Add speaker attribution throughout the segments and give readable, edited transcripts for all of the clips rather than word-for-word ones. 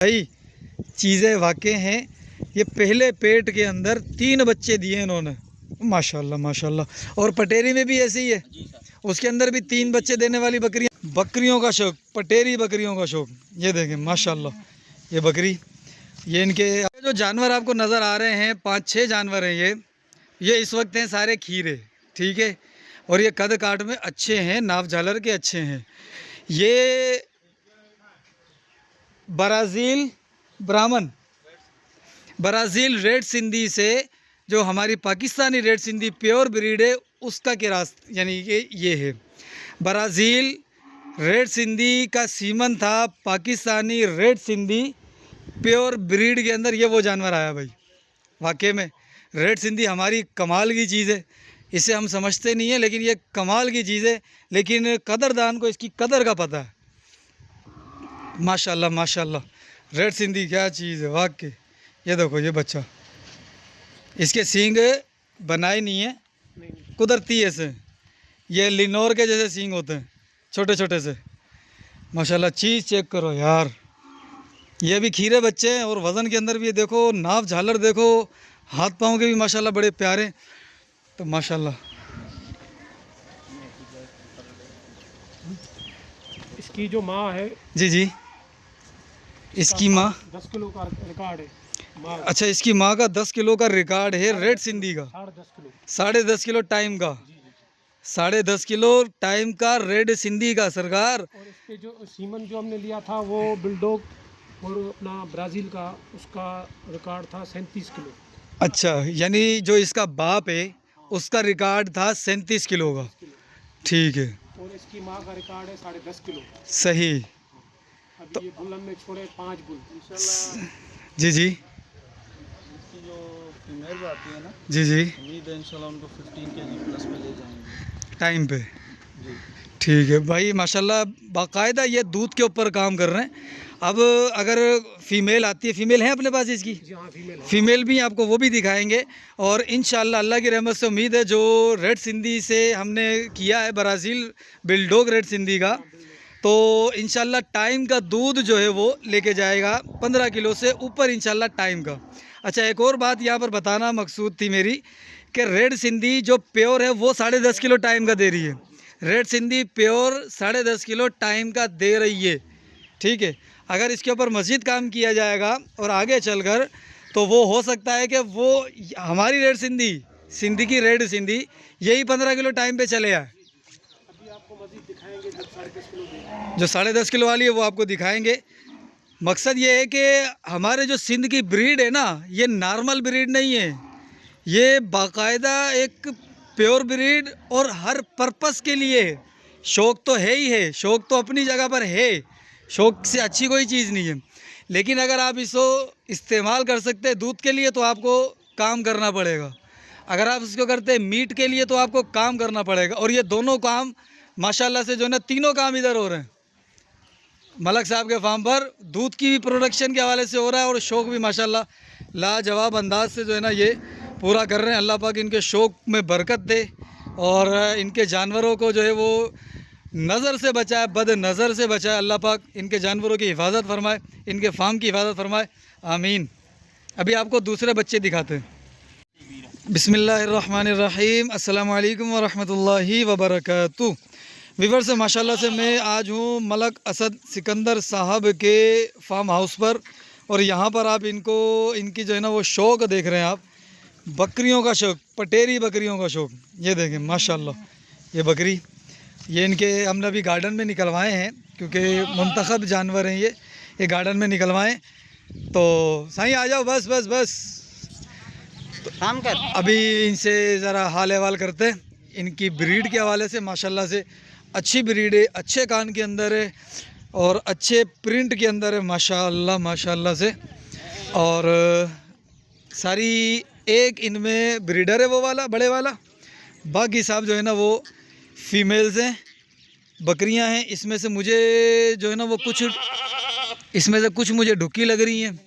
Speaker 1: भाई चीज़ें वाकई हैं। ये पहले पेट के अंदर 3 बच्चे दिए इन्होंने, माशाल्लाह माशाल्लाह। और पटेरी में भी ऐसे ही है, उसके अंदर भी 3 बच्चे देने वाली बकरियां। बकरियों का शौक, पटेरी बकरियों का शौक। ये देखें माशाल्लाह, ये बकरी, ये इनके जो जानवर आपको नज़र आ रहे हैं 5-6 जानवर हैं ये इस वक्त हैं सारे खीरे, ठीक है। और ये कद काट में अच्छे हैं, नाव झालर के अच्छे हैं। ये ब्राज़ील ब्राह्मण, ब्राज़ील रेड सिंधी से जो हमारी Pakistani red Sindhi pure breed है उसका किरास, यानी कि ये है ब्राज़ील रेड सिंधी का सीमन था Pakistani red Sindhi pure breed के अंदर, ये वो जानवर आया भाई। वाकई में रेड सिंधी हमारी कमाल की चीज़ है, इसे हम समझते नहीं है लेकिन ये कमाल की चीज़ है। लेकिन कदरदान को इसकी कदर का पता है। माशाल्लाह माशाल्लाह, रेड सिंधी क्या चीज़ है वाकई। ये देखो ये बच्चा, इसके सींग बनाए नहीं है, कुदरती ऐसे, ये लिनोर के जैसे सींग होते हैं छोटे छोटे से। माशाल्लाह चीज़ चेक करो यार, ये भी खीरे बच्चे हैं और वज़न के अंदर भी ये देखो, नाव झालर देखो, हाथ पाँव के भी माशाल्लाह बड़े प्यारे। तो माशाल्लाह
Speaker 2: इसकी जो माँ है,
Speaker 1: जी जी, इसकी माँ
Speaker 2: 10 किलो का रिकॉर्ड है माँ।
Speaker 1: अच्छा, इसकी माँ का 10 किलो का रिकॉर्ड है रेड सिंधी का,
Speaker 2: 10.5 किलो,
Speaker 1: 10.5 किलो टाइम का, 10.5 किलो टाइम का रेड सिंधी का सरकार।
Speaker 2: और इसके जो सीमन जो हमने लिया था वो बुलडॉग और अपना ब्राज़ील का, उसका रिकॉर्ड था 37 किलो।
Speaker 1: अच्छा, यानी जो इसका बाप है उसका रिकॉर्ड था 37 किलो का, ठीक है।
Speaker 2: और इसकी माँ का रिकॉर्ड है 10.5 किलो।
Speaker 1: सही।
Speaker 2: अभी ये बुल हमने छोड़े 5 बुल।
Speaker 1: जी जी
Speaker 3: इसकी जो फीमेल आती है ना,
Speaker 1: जी जी,
Speaker 3: उम्मीद है इंशाल्लाह उनको 15 केजी प्लस में ले जाएंगे
Speaker 1: टाइम पे,
Speaker 3: जी।
Speaker 1: ठीक है भाई माशाल्लाह। बाकायदा ये दूध के ऊपर काम कर रहे हैं। अब अगर फ़ीमेल आती है, फ़ीमेल है अपने पास इसकी,
Speaker 2: जी हाँ, फीमेल है।
Speaker 1: फ़ीमेल भी आपको वो भी दिखाएंगे। और इंशाल्लाह अल्लाह की रहमत से उम्मीद है जो रेड सिंधी से हमने किया है ब्राज़ील बिलडॉग रेड सिंधी का, तो इंशाल्लाह टाइम का दूध जो है वो लेके जाएगा 15 किलो से ऊपर इंशाल्लाह टाइम का। अच्छा, एक और बात यहाँ पर बताना मकसूद थी मेरी कि रेड सिंधी जो प्योर है वो 10.5 किलो टाइम का दे रही है। Red Sindhi pure 10.5 kilo time का दे रही है, ठीक है। अगर इसके ऊपर मज़ीद काम किया जाएगा और आगे चलकर, तो वो हो सकता है कि वो हमारी रेड सिंधी, सिंधी की रेड सिंधी यही 15 किलो टाइम पे चले आए।
Speaker 2: अभी आपको मज़ीद दिखाएंगे जब 10.5 किलो देगा।
Speaker 1: जो 10.5 किलो वाली है वो आपको दिखाएंगे। मकसद ये है कि हमारे जो सिंध की ब्रीड है ना, ये नॉर्मल ब्रीड नहीं है, ये बाकायदा एक प्योर ब्रीड और हर पर्पस के लिए है। शौक़ तो है ही है, शौक़ तो अपनी जगह पर है, शौक़ से अच्छी कोई चीज़ नहीं है। लेकिन अगर आप इसको इस्तेमाल कर सकते हैं दूध के लिए तो आपको काम करना पड़ेगा। अगर आप इसको करते हैं मीट के लिए तो आपको काम करना पड़ेगा। और ये दोनों काम माशाल्लाह से जो है ना, तीनों काम इधर हो रहे हैं मलक साहब के फार्म पर। दूध की भी प्रोडक्शन के हवाले से हो रहा है और शौक़ भी माशाल्लाह लाजवाब अंदाज से जो है ना ये पूरा कर रहे हैं। अल्लाह पाक इनके शौक़ में बरकत दे और इनके जानवरों को जो है वो नज़र से बचाए, बद नज़र से बचाए। अल्लाह पाक इनके जानवरों की हिफाजत फरमाए, इनके फार्म की हिफाजत फरमाए, आमीन। अभी आपको दूसरे बच्चे दिखाते हैं। बिस्मिल्लाहिर्रहमानिर्रहीम, अस्सलामु अलैकुम वरहमतुल्लाहि वबरकातुहू। वीवर से माशाल्लाह से मैं आज हूँ मलक असद सिकंदर साहब के फार्म हाउस पर। और यहाँ पर आप इनको, इनकी जो है ना वो शौक़ देख रहे हैं आप, बकरियों का शौक़, पटेरी बकरियों का शौक़। ये देखें माशाल्लाह, ये बकरी, ये इनके हमने अभी गार्डन में निकलवाए हैं क्योंकि मुंतखब जानवर हैं ये गार्डन में निकलवाएँ। तो साईं आ जाओ, बस बस बस, तो काम कर। अभी इनसे ज़रा हाल अहवाल करते हैं। इनकी ब्रीड के हवाले से माशाल्लाह से अच्छी ब्रीड है, अच्छे कान के अंदर है और अच्छे प्रिंट के अंदर है माशाल्लाह माशाल्लाह से। और सारी एक इनमें ब्रीडर है वो वाला बड़े वाला, बाकी साहब जो है ना वो फीमेल्स हैं, बकरियां हैं। इसमें से मुझे जो है ना वो कुछ, इसमें से कुछ मुझे ढुकी लग रही हैं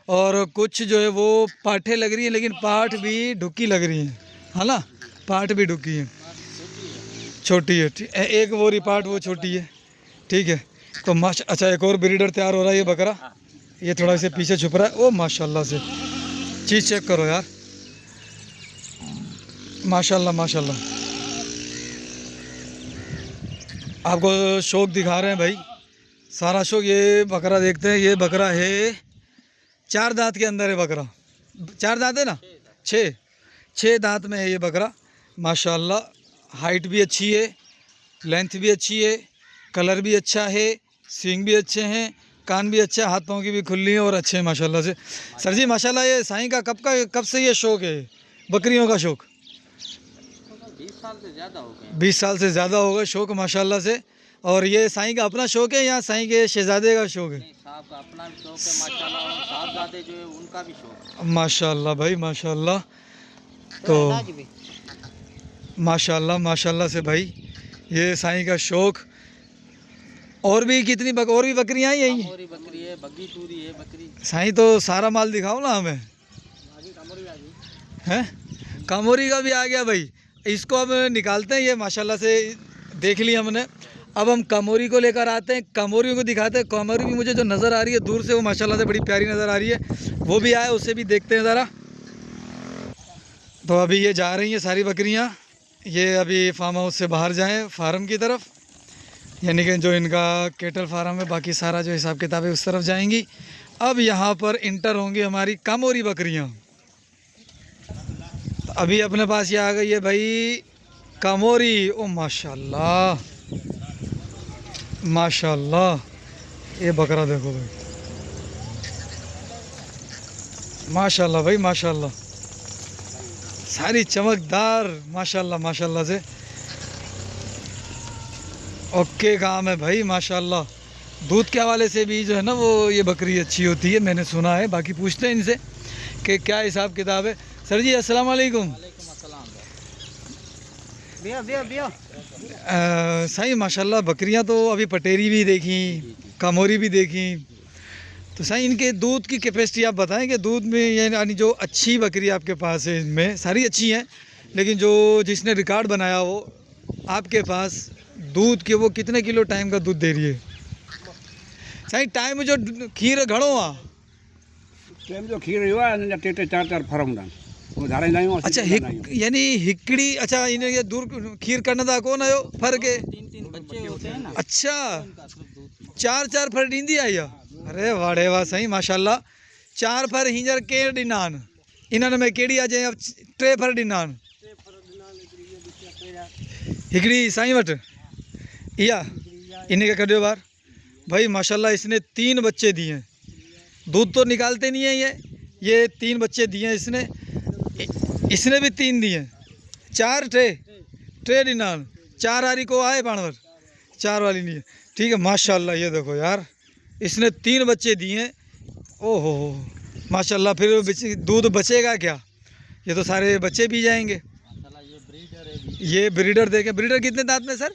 Speaker 1: और कुछ जो है वो पाठे लग रही हैं, लेकिन पाठ भी ढुकी लग रही हैं, है ना, पाठ भी ढुकी है, छोटी है। एक वो रिपार्ट वो छोटी है, ठीक है। तो अच्छा, एक और ब्रीडर तैयार हो रहा है, ये बकरा ये थोड़ा इसे पीछे छुप रहा है। ओ माशाल्लाह से चीज़ चेक करो यार, माशाल्लाह माशाल्लाह। आपको शौक दिखा रहे हैं भाई, सारा शौक। ये बकरा देखते हैं, ये बकरा है 4 दांत के अंदर है बकरा। 4 दांत है ना, 6 दांत में है ये बकरा माशाल्लाह। हाइट भी अच्छी है, लेंथ भी अच्छी है, कलर भी अच्छा है, सींग भी अच्छे हैं, कान भी अच्छा है, हाथ पाँव की भी खुली है और अच्छे हैं माशाल्लाह से। सर जी माशाल्लाह, ये साईं का कब से ये शौक़ है बकरियों का शौक़?
Speaker 3: 20 साल से ज़्यादा हो गए।
Speaker 1: 20 साल से ज़्यादा होगा शौक़ माशाल्लाह से। और ये साईं का अपना शौक़ है या साईं के शहज़ादे का शौक़ है?
Speaker 3: साहब का अपना भी शौक है माशाल्लाह, और साहबजादे जो है उनका भी शौक है
Speaker 1: माशाल्लाह भाई माशाल्लाह। तो माशाल्लाह माशाल्लाह से भाई, ये साईं का शौक़। और भी कितनी और भी बकरियाँ हैं यही?
Speaker 3: कामोरी बकरी है, बग्गी टूरी है बकरी।
Speaker 1: साईं तो सारा माल दिखाओ ना हमें। हैं, कामोरी का भी आ गया भाई। इसको अब निकालते हैं, ये माशाल्लाह से देख लिया हमने। अब हम कामोरी को लेकर आते हैं, कामोरियों को दिखाते हैं। कामोरी भी मुझे जो नज़र आ रही है दूर से, वो माशाल्लाह से बड़ी प्यारी नज़र आ रही है, वो भी आए, उसे भी देखते हैं ज़रा। तो अभी ये जा रही हैं सारी बकरियां, ये अभी फार्म हाउस से बाहर जाएं फार्म की तरफ, यानी कि जो इनका केटल फार्म है, बाकी सारा जो हिसाब किताब है उस तरफ जाएंगी। अब यहाँ पर इंटर होंगी हमारी कामोरी बकरियाँ। अभी अपने पास ये आ गई है भाई कामोरी। ओ माशाल्लाह माशाल्लाह, ये बकरा देखो भाई, माशाल्लाह भाई माशाल्लाह, सारी चमकदार माशाल्लाह माशाल्लाह से। ओके काम है भाई माशाल्लाह। दूध के हवाले से भी जो है ना वो ये बकरी अच्छी होती है, मैंने सुना है। बाकी पूछते हैं इनसे कि क्या हिसाब किताब है। सर जी अस्सलाम वालेकुम। सही माशाल्लाह, बकरियां तो अभी पटेरी भी देखी, कामोरी भी देखी। तो सही इनके दूध की कैपेसिटी आप बताएं कि दूध में यानी जो अच्छी बकरी आपके पास है, इनमें सारी अच्छी हैं, लेकिन जो जिसने रिकॉर्ड बनाया वो आपके पास दूध के, वो कितने किलो टाइम का दूध दे रही है? सही टाइम जो खीर घणो आ
Speaker 4: टाइम जो खीर हुआ है टे 4 फर्म डाल वो धारे नहीं हो।
Speaker 1: अच्छा यानी हिकड़ी, अच्छा इन्हें ये दूर खीर करने दा कौन आयो फर के?
Speaker 3: 3 बच्चे होते हैं ना।
Speaker 1: अच्छा 4 फर डींदी आई है। अरे वाड़े वाह सही माशाल्लाह। 4 फर हींजर के डिनान इन्हनि में केड़ी अजे? अब 3 फर डिनान हिकड़ी साईं वट इया इन्हें के कढियो बार भाई माशाल्लाह। इसने 3 बच्चे दिए हैं, दूध तो निकालते नहीं है ये 3 बच्चे दिए हैं इसने भी 3 दिए हैं। 4 ट्रे डिनान 4 आरी को आए पाणवर, 4 वाली नहीं है। ठीक है माशाल्लाह। ये देखो यार, इसने 3 बच्चे दिए हैं। ओहो माशाल्लाह। फिर दूध बचेगा क्या? ये तो सारे बच्चे पी जाएंगे।
Speaker 3: ये ब्रीडर है,
Speaker 1: ये ब्रीडर देखे। ब्रीडर कितने दांत में सर?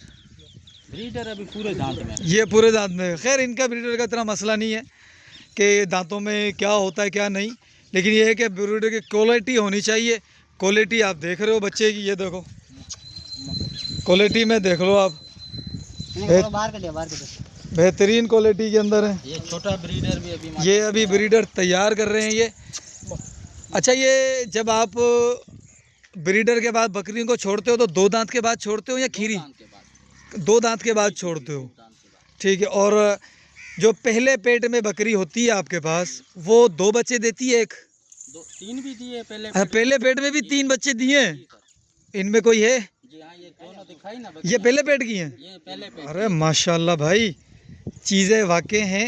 Speaker 3: ब्रीडर अभी पूरे दांत में।
Speaker 1: ये पूरे दांत में। खैर इनका ब्रीडर का इतना मसला नहीं है कि दांतों में क्या होता है क्या नहीं, लेकिन ये है कि ब्रीडर की क्वालिटी होनी चाहिए। क्वालिटी आप देख रहे हो बच्चे की, ये देखो क्वालिटी में देख लो आप, बेहतरीन क्वालिटी के अंदर है।
Speaker 3: ये छोटा ब्रीडर भी अभी
Speaker 1: ये अभी ब्रीडर तैयार कर रहे हैं ये। अच्छा ये जब आप ब्रीडर के बाद बकरियों को छोड़ते हो तो 2 दांत के बाद छोड़ते हो या खीरी? 2 दांत के बाद छोड़ते हो, ठीक है। और जो पहले पेट में बकरी होती है आपके पास, वो 2 बच्चे देती है?
Speaker 3: 3 भी दिए पहले।
Speaker 1: पहले पेट में भी 3 बच्चे दिए हैं। इनमें कोई है?
Speaker 3: जी हाँ, ये दोनों दिखाई ना।
Speaker 1: ये पहले पेट की हैं?
Speaker 3: ये पहले पेट।
Speaker 1: अरे माशाल्लाह भाई, चीज़ें वाकई हैं।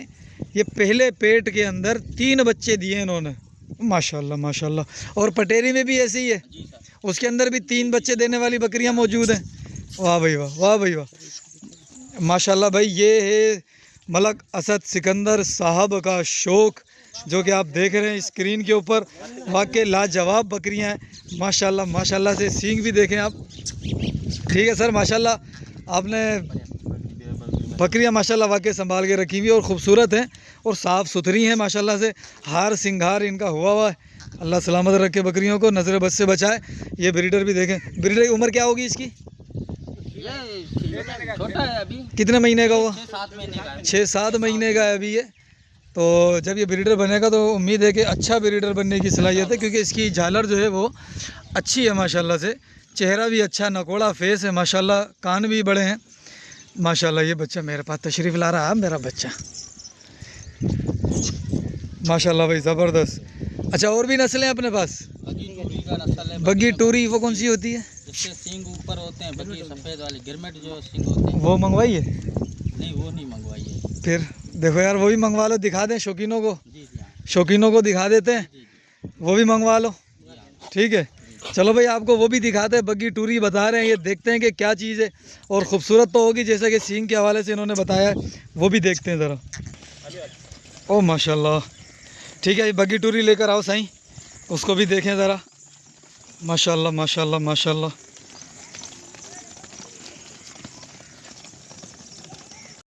Speaker 1: ये पहले पेट के अंदर 3 बच्चे दिए इन्होंने, माशाल्लाह माशाल्लाह। और पटेरी में भी ऐसे ही है,
Speaker 3: जी सर।
Speaker 1: उसके अंदर भी 3 बच्चे देने वाली बकरियां मौजूद हैं। वाह भाई वाह, वाह भाई वाह माशाल्लाह। भाई ये है मलक असद सिकंदर साहब का शौक़, जो कि आप देख रहे हैं स्क्रीन के ऊपर। वाकई लाजवाब बकरियां हैं माशाल्लाह माशाल्लाह से। सींग भी देखें आप। ठीक है सर माशाल्लाह, आपने बकरियां माशाल्लाह वाकई संभाल के रखी हुई और ख़ूबसूरत हैं और साफ़ सुथरी हैं माशाल्लाह से। हार सिंगार इनका हुआ है। अल्लाह सलामत रखे बकरियों को, नज़र बद से बचाए। ये ब्रीडर भी देखें। ब्रीडर की उम्र क्या होगी इसकी?
Speaker 3: ये छोटा है अभी।
Speaker 1: कितने महीने का हुआ?
Speaker 3: 6-7 महीने का है।
Speaker 1: 6-7 महीने का है अभी ये। तो जब ये ब्रीडर बनेगा तो उम्मीद है कि अच्छा ब्रीडर बनने की सलाहियत है, क्योंकि इसकी झालर जो है वो अच्छी है माशाल्लाह से। चेहरा भी अच्छा, नकोड़ा फेस है माशाल्लाह, कान भी बड़े हैं माशाल्लाह। ये बच्चा मेरे पास तशरीफ़ ला रहा है, मेरा बच्चा माशाल्लाह भाई ज़बरदस्त। अच्छा, और भी नस्लें हैं अपने पास?
Speaker 3: बगी टूरी का नस्ल है।
Speaker 1: बग्गी टूरी वो कौन सी होती है?
Speaker 3: जिससे सींग ऊपर होते हैं, बगी सफ़ेद वाली गिरमेट जो सींग होते हैं।
Speaker 1: वो मंगवाई है?
Speaker 3: नहीं, वो नहीं मंगवाई है।
Speaker 1: फिर देखो यार, वो भी मंगवा लो, दिखा दें शौकीनों को,
Speaker 3: जी जी हाँ।
Speaker 1: शौकीनों को दिखा देते हैं,
Speaker 3: जी
Speaker 1: वो भी मंगवा लो।
Speaker 3: जी हाँ।
Speaker 1: ठीक है, चलो भाई आपको वो भी दिखाते हैं। बग्गी टूरी बता रहे हैं, ये देखते हैं कि क्या चीज़ है, और ख़ूबसूरत तो होगी जैसा कि सींग के हवाले से इन्होंने बताया है, वो भी देखते हैं ज़रा। ओ माशाल्लाह, ठीक है, ये बग्गी टूरी लेकर आओ साईं, उसको भी देखें ज़रा। माशाल्लाह माशाल्लाह माशाल्लाह।